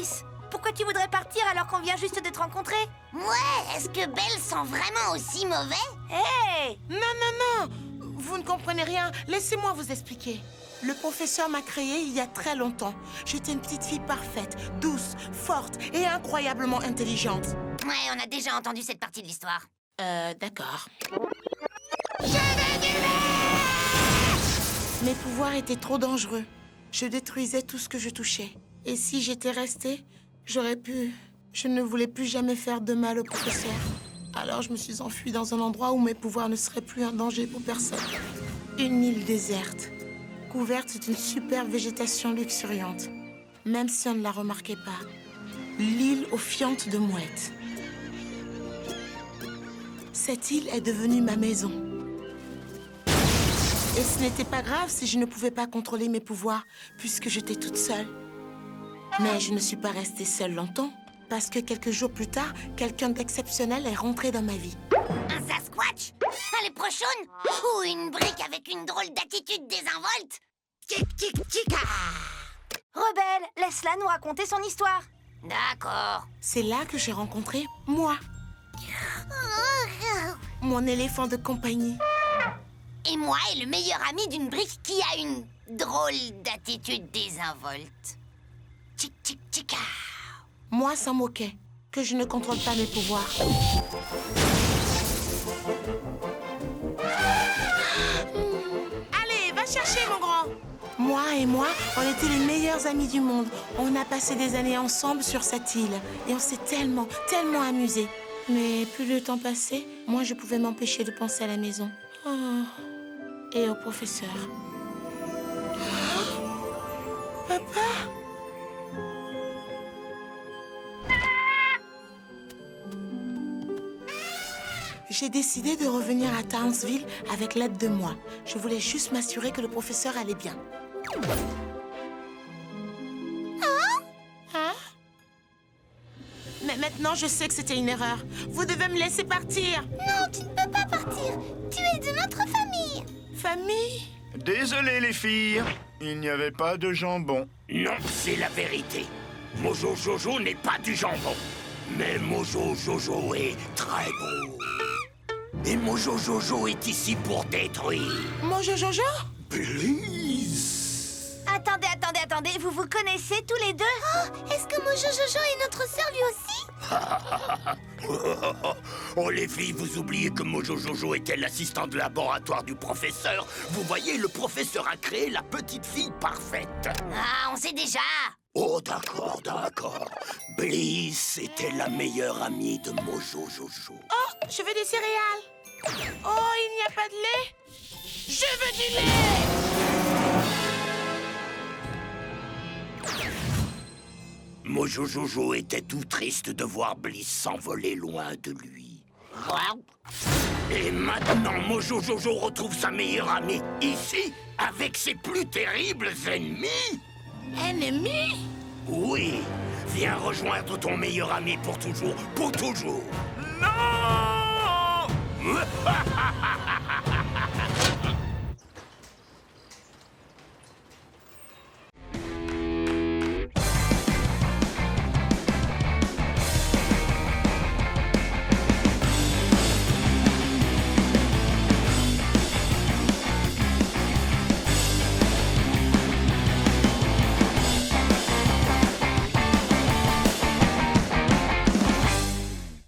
Bliss. Pourquoi tu voudrais partir alors qu'on vient juste de te rencontrer? Ouais, est-ce que Belle sent vraiment aussi mauvais? Hé! Non. Vous ne comprenez rien. Laissez-moi vous expliquer. Le professeur m'a créée il y a très longtemps. J'étais une petite fille parfaite, douce, forte et incroyablement intelligente. Ouais, on a déjà entendu cette partie de l'histoire. D'accord. Mes pouvoirs étaient trop dangereux. Je détruisais tout ce que je touchais. Et si j'étais restée, j'aurais pu... Je ne voulais plus jamais faire de mal au professeur. Alors je me suis enfuie dans un endroit où mes pouvoirs ne seraient plus un danger pour personne. Une île déserte, couverte d'une super végétation luxuriante. Même si on ne la remarquait pas. L'île aux fientes de mouettes. Cette île est devenue ma maison. Et ce n'était pas grave si je ne pouvais pas contrôler mes pouvoirs, puisque j'étais toute seule. Mais je ne suis pas restée seule longtemps, parce que quelques jours plus tard, quelqu'un d'exceptionnel est rentré dans ma vie. Un Sasquatch? Un léprechaune? Ou une brique avec une drôle d'attitude désinvolte? Tic-tic-tica! Rebelle, laisse-la nous raconter son histoire. D'accord. C'est là que j'ai rencontré moi. Mon éléphant de compagnie. Et moi est le meilleur ami d'une brique qui a une drôle d'attitude désinvolte. Tic-tic-tica! Moi s'en moquais, que je ne contrôle pas mes pouvoirs. Allez, va chercher, mon grand! Moi et moi, on était les meilleurs amis du monde. On a passé des années ensemble sur cette île. Et on s'est tellement amusés. Mais plus le temps passait, moins je pouvais m'empêcher de penser à la maison. Oh. Et au professeur. Papa? J'ai décidé de revenir à Townsville avec l'aide de moi. Je voulais juste m'assurer que le professeur allait bien. Hein? Mais maintenant, je sais que c'était une erreur. Vous devez me laisser partir. Non, tu ne peux pas partir. Tu es de notre famille. Famille? Désolé les filles, il n'y avait pas de jambon. Non, c'est la vérité. Mojo Jojo n'est pas du jambon. Mais Mojo Jojo est très beau. Et Mojo Jojo est ici pour détruire. Mojo Jojo? Please. Attendez, vous vous connaissez tous les deux? Oh, est-ce que Mojo Jojo est notre sœur lui aussi? Oh les filles, vous oubliez que Mojo Jojo était l'assistant de laboratoire du professeur. Vous voyez, le professeur a créé la petite fille parfaite. Ah, on sait déjà. Oh d'accord. Bliss était la meilleure amie de Mojo Jojo. Oh, je veux des céréales. Oh, il n'y a pas de lait? Je veux du lait! Mojo Jojo était tout triste de voir Bliss s'envoler loin de lui. Et maintenant, Mojo Jojo retrouve sa meilleure amie ici, avec ses plus terribles ennemis. Ennemi? Oui, viens rejoindre ton meilleur ami pour toujours, pour toujours. Non!